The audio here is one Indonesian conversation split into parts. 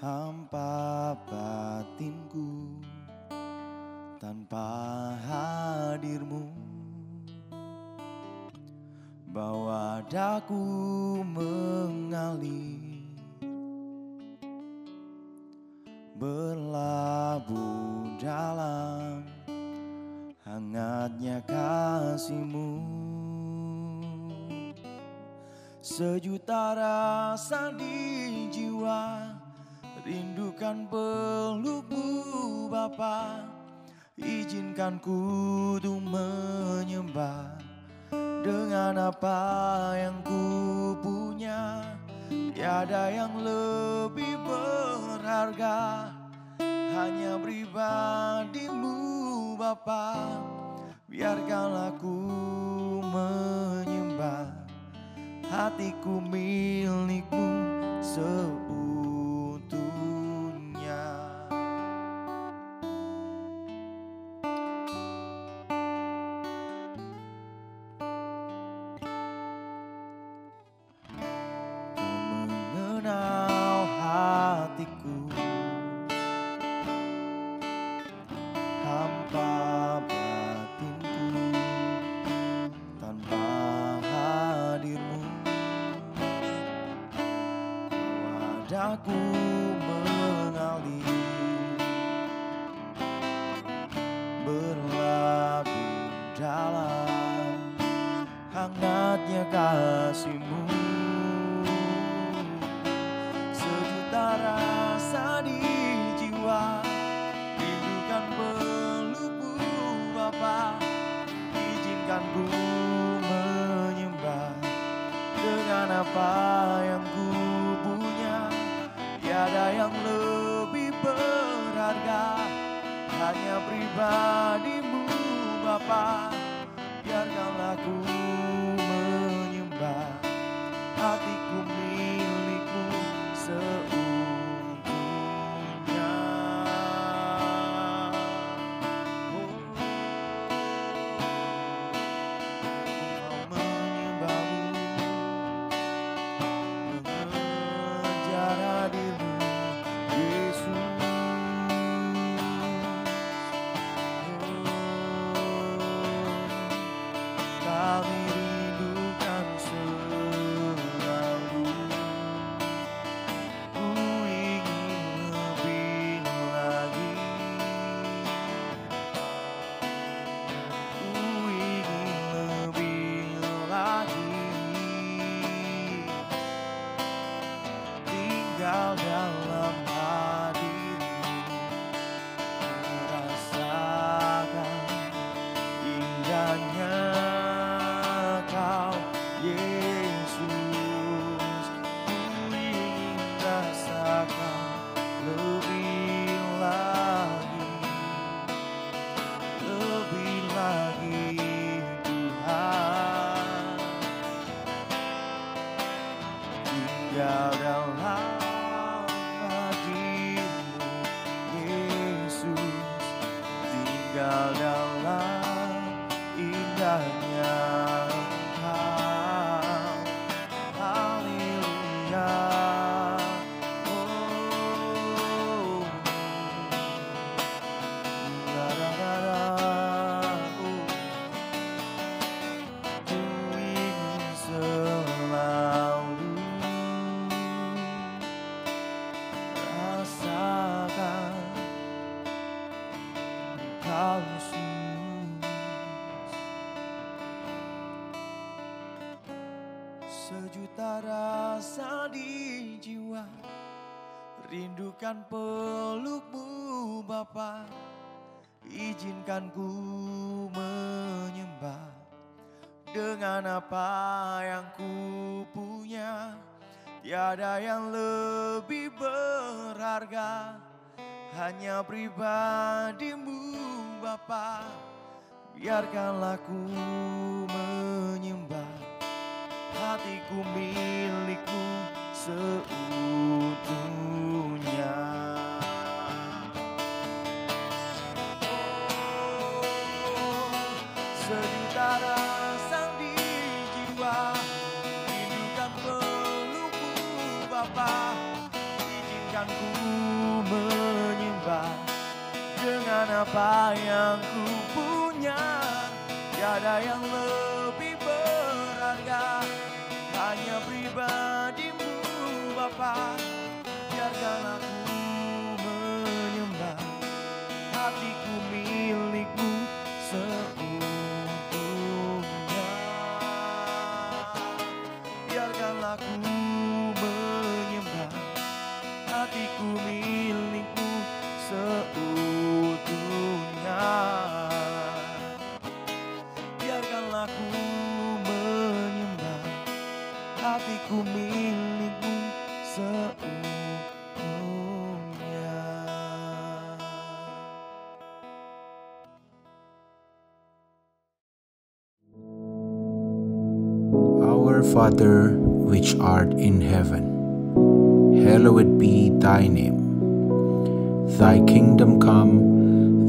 hampa batinku tanpa hadirmu. Bawa daku mengalir, berlabuh dalam hangatnya kasih-Mu. Sejuta rasa di jiwa, rindukan peluk-Mu Bapa. Izinkan ku untuk menyembah dengan apa yang ku punya. Tiada yang lebih berharga, hanya pribadi-Mu Bapa. Biarkanlah ku menyembah, hatiku milik-Mu seutuhnya. Kau mengenal hatiku, hampa batinku tanpa hadir-Mu. Wajahku mengalir, berlabuh dalam hangatnya kasih-Mu. Sejuta rasa di jiwa, rindukan peluk-Mu Bapa. Izinkan ku menyembah dengan apa yang ku punya. Tiada yang lebih berharga, hanya pribadi-Mu Bapa. Biarkanlah ku menyembah, hatiku milik-Mu seutuhnya. Ku mau menyembah-Mu, mengejar hadir-Mu Yesus. Kami rindukan selalu. Ku ingin lebih lagi, ku ingin lebih lagi. Tinggal dalam hadir-Mu, merasakan indahnya Kau Yesus. Ku ingin rasakan lebih lagi, lebih lagi Tuhan. Tinggal dalam hadir-Mu Yesus, tinggal dalam indahnya Engkau. Haleluya. Oh, la la la la. Oh, ku ingin selalu rasakan Engkau Yesus. Sejuta rasa di jiwa, rindukan peluk-Mu Bapa. Izinkan ku menyembah dengan apa yang ku punya. Tiada yang lebih berharga, hanya pribadi-Mu Bapa. Biarkanlah ku menyembah, hatiku milik-Mu seutuhnya. Sejuta rasa di jiwa, rindukan peluk-Mu Bapa. Izinkan ku menyembah dengan apa yang ku punya. Tiada yang lebih berharga, hanya pribadimu Bapa. Biarkan aku menyembah, hatiku milikmu seutuhnya. Biarkanlah aku menyembah, hatiku milikmu seutuhnya. Biarkanlah aku menyembah, hatiku milikmu seutuhnya. Our Father, which art in heaven, hallowed be thy name. Thy kingdom come,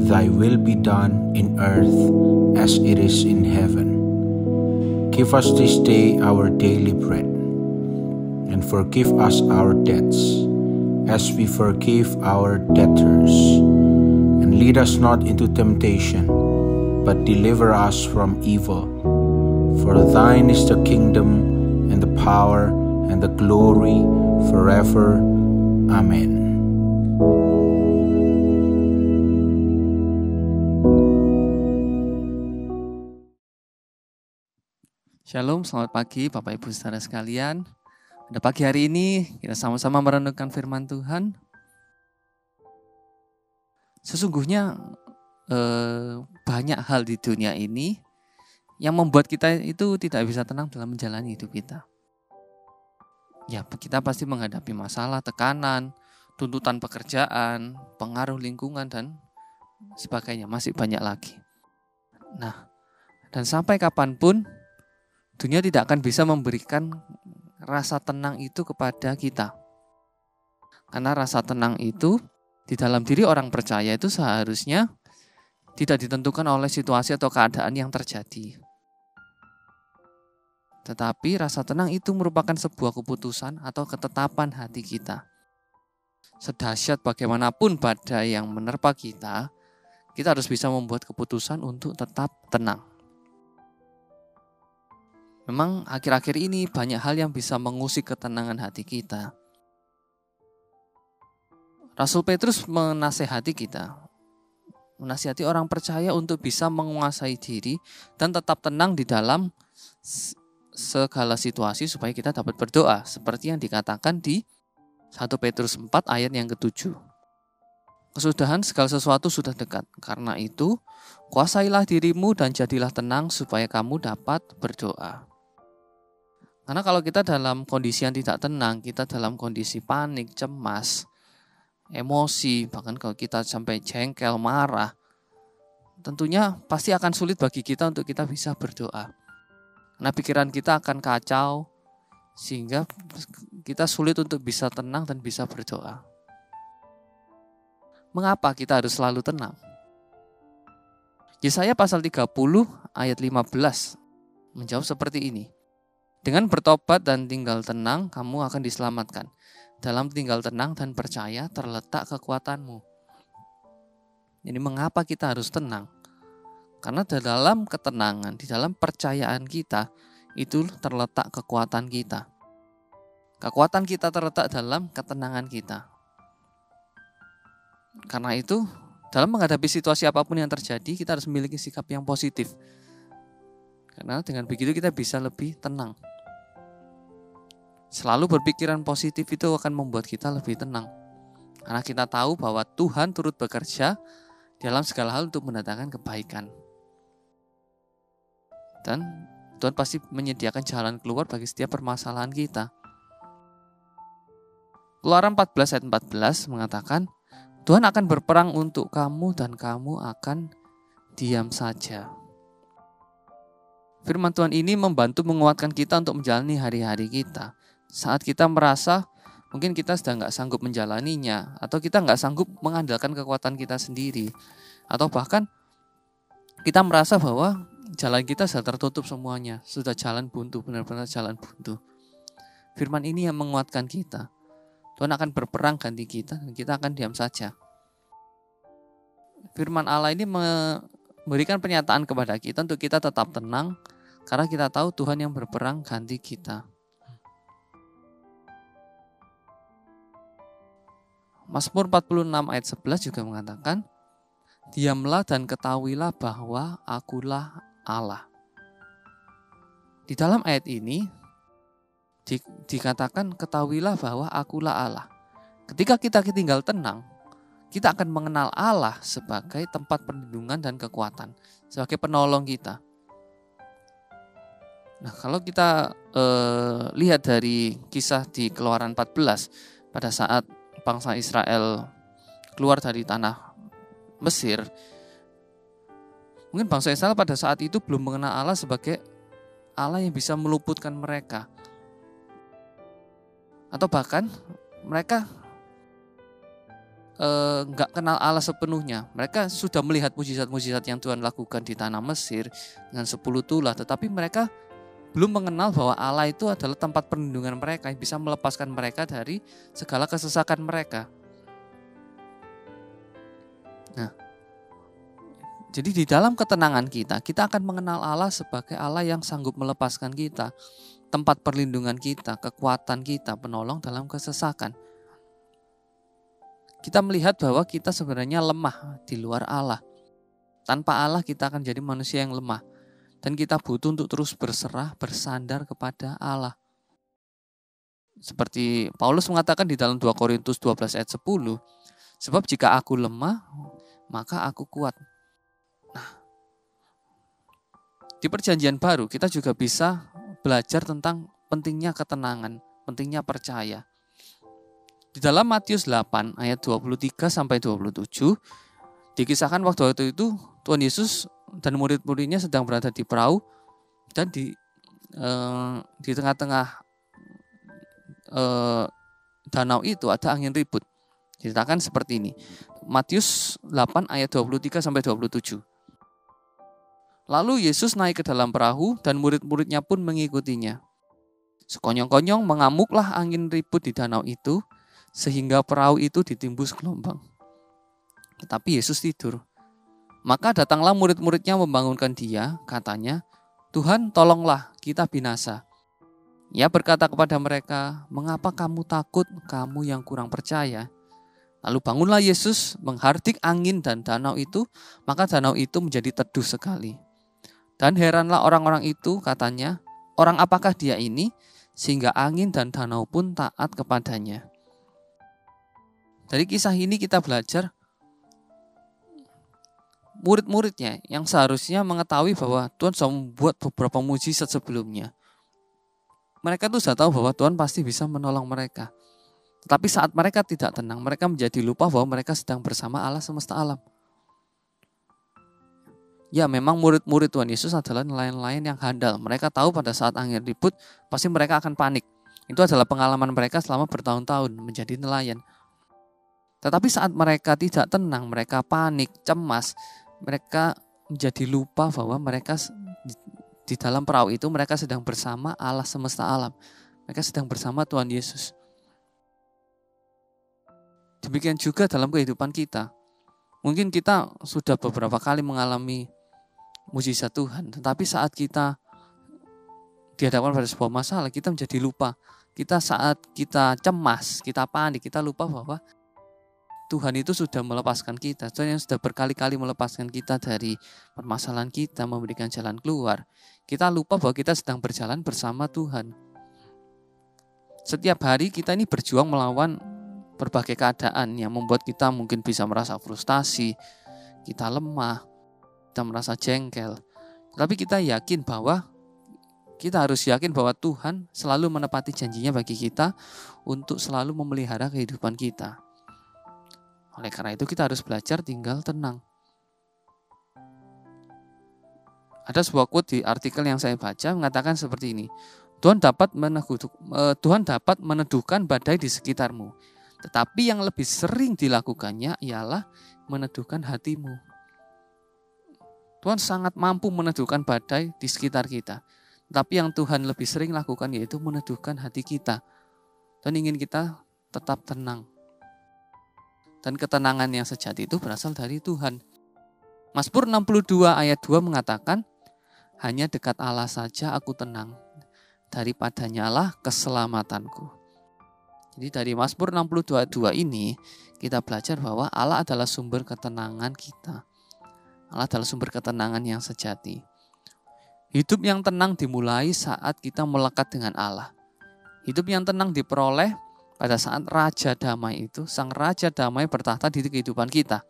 thy will be done in earth as it is in heaven. Give us this day our daily bread, and forgive us our debts, as we forgive our debtors. And lead us not into temptation, but deliver us from evil. For thine is the kingdom, and the power, and the glory, forever. Amen. Shalom, selamat pagi Bapak Ibu saudara sekalian. Pada pagi hari ini kita sama-sama merenungkan firman Tuhan. Sesungguhnya banyak hal di dunia ini yang membuat kita itu tidak bisa tenang dalam menjalani hidup kita. Ya, kita pasti menghadapi masalah, tekanan, tuntutan pekerjaan, pengaruh lingkungan dan sebagainya, masih banyak lagi. Nah, dan sampai kapanpun dunia tidak akan bisa memberikan rasa tenang itu kepada kita. Karena rasa tenang itu di dalam diri orang percaya itu seharusnya tidak ditentukan oleh situasi atau keadaan yang terjadi. Tetapi rasa tenang itu merupakan sebuah keputusan atau ketetapan hati kita. Sedahsyat bagaimanapun badai yang menerpa kita harus bisa membuat keputusan untuk tetap tenang. Memang akhir-akhir ini banyak hal yang bisa mengusik ketenangan hati kita. Rasul Petrus menasihati orang percaya untuk bisa menguasai diri dan tetap tenang di dalam segala situasi supaya kita dapat berdoa. Seperti yang dikatakan di 1 Petrus 4 ayat yang ke-7. Kesudahan segala sesuatu sudah dekat. Karena itu, kuasailah dirimu dan jadilah tenang supaya kamu dapat berdoa. Karena kalau kita dalam kondisi yang tidak tenang, kita dalam kondisi panik, cemas, emosi, bahkan kalau kita sampai jengkel, marah, tentunya pasti akan sulit bagi kita untuk kita bisa berdoa. Karena pikiran kita akan kacau, sehingga kita sulit untuk bisa tenang dan bisa berdoa. Mengapa kita harus selalu tenang? Yesaya pasal 30 ayat 15 menjawab seperti ini. Dengan bertobat dan tinggal tenang, kamu akan diselamatkan. Dalam tinggal tenang dan percaya terletak kekuatanmu. Jadi mengapa kita harus tenang? Karena di dalam ketenangan, di dalam percayaan kita, itu terletak kekuatan kita. Kekuatan kita terletak dalam ketenangan kita. Karena itu, dalam menghadapi situasi apapun yang terjadi, kita harus memiliki sikap yang positif. Karena dengan begitu kita bisa lebih tenang. Selalu berpikiran positif itu akan membuat kita lebih tenang. Karena kita tahu bahwa Tuhan turut bekerja dalam segala hal untuk mendatangkan kebaikan. Dan Tuhan pasti menyediakan jalan keluar bagi setiap permasalahan kita. Keluaran 14 ayat 14 mengatakan, Tuhan akan berperang untuk kamu dan kamu akan diam saja. Firman Tuhan ini membantu menguatkan kita untuk menjalani hari-hari kita. Saat kita merasa mungkin kita sudah nggak sanggup menjalaninya, atau kita nggak sanggup mengandalkan kekuatan kita sendiri, atau bahkan kita merasa bahwa jalan kita sudah tertutup semuanya, sudah jalan buntu, benar-benar jalan buntu. Firman ini yang menguatkan kita Tuhan akan berperang ganti kita dan kita akan diam saja. Firman Allah ini memberikan pernyataan kepada kita untuk kita tetap tenang karena kita tahu Tuhan yang berperang ganti kita. Mazmur 46 ayat 11 juga mengatakan, diamlah dan ketahuilah bahwa akulah Allah. Di dalam ayat ini dikatakan ketahuilah bahwa akulah Allah. Ketika kita tinggal tenang, kita akan mengenal Allah sebagai tempat perlindungan dan kekuatan, sebagai penolong kita. Nah, kalau kita lihat dari kisah di Keluaran 14 pada saat bangsa Israel keluar dari tanah Mesir, mungkin bangsa Israel pada saat itu belum mengenal Allah sebagai Allah yang bisa meluputkan mereka. Atau bahkan mereka nggak kenal Allah sepenuhnya. Mereka sudah melihat mujizat-mujizat yang Tuhan lakukan di tanah Mesir dengan 10 tulah, tetapi mereka belum mengenal bahwa Allah itu adalah tempat perlindungan mereka yang bisa melepaskan mereka dari segala kesesakan mereka. Nah, jadi di dalam ketenangan kita akan mengenal Allah sebagai Allah yang sanggup melepaskan kita, tempat perlindungan kita, kekuatan kita, penolong dalam kesesakan. Kita melihat bahwa kita sebenarnya lemah di luar Allah. Tanpa Allah kita akan jadi manusia yang lemah. Dan kita butuh untuk terus berserah, bersandar kepada Allah. Seperti Paulus mengatakan di dalam 2 Korintus 12 ayat 10, sebab jika aku lemah, maka aku kuat. Nah, di perjanjian baru kita juga bisa belajar tentang pentingnya ketenangan, pentingnya percaya. Di dalam Matius 8 ayat 23 sampai 27 dikisahkan waktu itu Tuhan Yesus dan murid-muridnya sedang berada di perahu dan di tengah-tengah danau itu ada angin ribut. Diceritakan seperti ini. Matius 8 ayat 23 sampai 27. Lalu Yesus naik ke dalam perahu dan murid-muridnya pun mengikutinya. Sekonyong-konyong mengamuklah angin ribut di danau itu sehingga perahu itu ditimbus gelombang. Tetapi Yesus tidur. Maka datanglah murid-muridnya membangunkan dia, katanya, Tuhan tolonglah, kita binasa. Ia berkata kepada mereka, mengapa kamu takut, kamu yang kurang percaya? Lalu bangunlah Yesus, menghardik angin dan danau itu, maka danau itu menjadi teduh sekali. Dan heranlah orang-orang itu, katanya, orang apakah dia ini, sehingga angin dan danau pun taat kepadanya. Dari kisah ini kita belajar, murid-muridnya yang seharusnya mengetahui bahwa Tuhan sudah membuat beberapa mujizat sebelumnya. Mereka tuh sudah tahu bahwa Tuhan pasti bisa menolong mereka. Tetapi saat mereka tidak tenang, mereka menjadi lupa bahwa mereka sedang bersama Allah semesta alam. Ya, memang murid-murid Tuhan Yesus adalah nelayan-nelayan yang handal. Mereka tahu pada saat angin ribut, pasti mereka akan panik. Itu adalah pengalaman mereka selama bertahun-tahun menjadi nelayan. Tetapi saat mereka tidak tenang, mereka panik, cemas, mereka menjadi lupa bahwa mereka di dalam perahu itu mereka sedang bersama Allah semesta alam. Mereka sedang bersama Tuhan Yesus. Demikian juga dalam kehidupan kita. Mungkin kita sudah beberapa kali mengalami mujizat Tuhan, tetapi saat kita dihadapkan pada sebuah masalah, kita menjadi lupa. Saat kita cemas, kita panik, kita lupa bahwa Tuhan itu sudah melepaskan kita. Tuhan yang sudah berkali-kali melepaskan kita dari permasalahan kita, memberikan jalan keluar. Kita lupa bahwa kita sedang berjalan bersama Tuhan. Setiap hari kita ini berjuang melawan berbagai keadaan yang membuat kita mungkin bisa merasa frustasi, kita lemah, kita merasa jengkel. Tapi kita harus yakin bahwa Tuhan selalu menepati janjinya bagi kita untuk selalu memelihara kehidupan kita. Oleh karena itu kita harus belajar tinggal tenang. Ada sebuah quote di artikel yang saya baca mengatakan seperti ini. Tuhan dapat meneduhkan badai di sekitarmu. Tetapi yang lebih sering dilakukannya ialah meneduhkan hatimu. Tuhan sangat mampu meneduhkan badai di sekitar kita. Tapi yang Tuhan lebih sering lakukan yaitu meneduhkan hati kita. Tuhan ingin kita tetap tenang. Dan ketenangan yang sejati itu berasal dari Tuhan. Mazmur 62 ayat 2 mengatakan, hanya dekat Allah saja aku tenang, daripadanya lah keselamatanku. Jadi dari Mazmur 62 ayat 2 ini, kita belajar bahwa Allah adalah sumber ketenangan kita. Allah adalah sumber ketenangan yang sejati. Hidup yang tenang dimulai saat kita melekat dengan Allah. Hidup yang tenang diperoleh pada saat Raja Damai itu, Sang Raja Damai bertahta di kehidupan kita.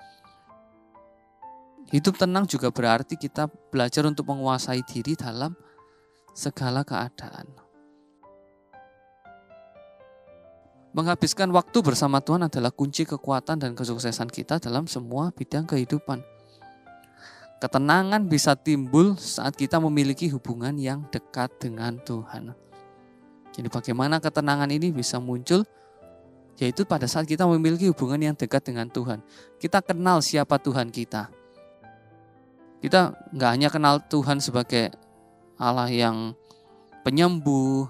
Hidup tenang juga berarti kita belajar untuk menguasai diri dalam segala keadaan. Menghabiskan waktu bersama Tuhan adalah kunci kekuatan dan kesuksesan kita dalam semua bidang kehidupan. Ketenangan bisa timbul saat kita memiliki hubungan yang dekat dengan Tuhan. Jadi bagaimana ketenangan ini bisa muncul? Yaitu pada saat kita memiliki hubungan yang dekat dengan Tuhan. Kita kenal siapa Tuhan kita. Kita nggak hanya kenal Tuhan sebagai Allah yang penyembuh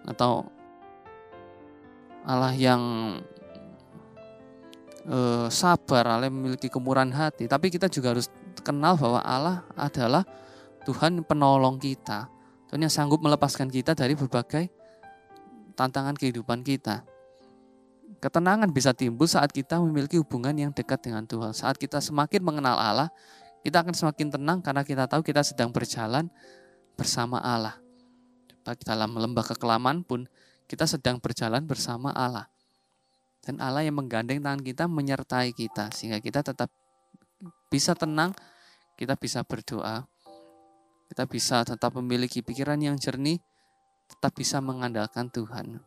atau Allah yang sabar, Allah yang memiliki kemurahan hati. Tapi kita juga harus kenal bahwa Allah adalah Tuhan penolong kita. Tuhan yang sanggup melepaskan kita dari berbagai tantangan kehidupan kita. Ketenangan bisa timbul saat kita memiliki hubungan yang dekat dengan Tuhan. Saat kita semakin mengenal Allah, kita akan semakin tenang karena kita tahu kita sedang berjalan bersama Allah. Baik dalam lembah kekelaman pun kita sedang berjalan bersama Allah. Dan Allah yang menggandeng tangan kita menyertai kita sehingga kita tetap bisa tenang, kita bisa berdoa, kita bisa tetap memiliki pikiran yang jernih, tetap bisa mengandalkan Tuhan.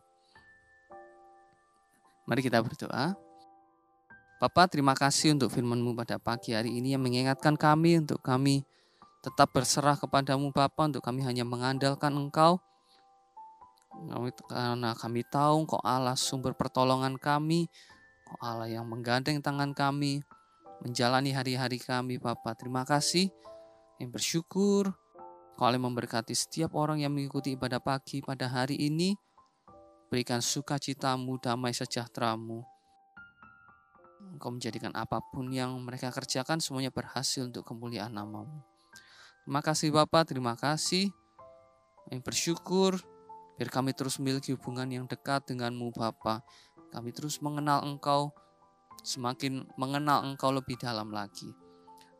Mari kita berdoa. Bapa, terima kasih untuk firman-Mu pada pagi hari ini yang mengingatkan kami untuk kami tetap berserah kepadamu Bapa, untuk kami hanya mengandalkan Engkau. Karena kami tahu Engkau Allah sumber pertolongan kami, Engkau Allah yang menggandeng tangan kami, menjalani hari-hari kami Bapa. Terima kasih, yang bersyukur Engkau Allah memberkati setiap orang yang mengikuti ibadah pagi pada hari ini. Berikan sukacitamu, damai sejahteramu. Engkau menjadikan apapun yang mereka kerjakan semuanya berhasil untuk kemuliaan nama-Mu. Terima kasih Bapa, terima kasih. Yang bersyukur biar kami terus memiliki hubungan yang dekat dengan-Mu Bapa. Kami terus mengenal Engkau, semakin mengenal Engkau lebih dalam lagi.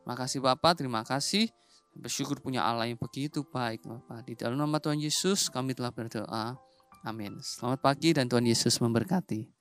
Terima kasih Bapa, terima kasih. Bersyukur punya Allah yang begitu baik Bapa. Di dalam nama Tuhan Yesus kami telah berdoa. Amin. Selamat pagi dan Tuhan Yesus memberkati.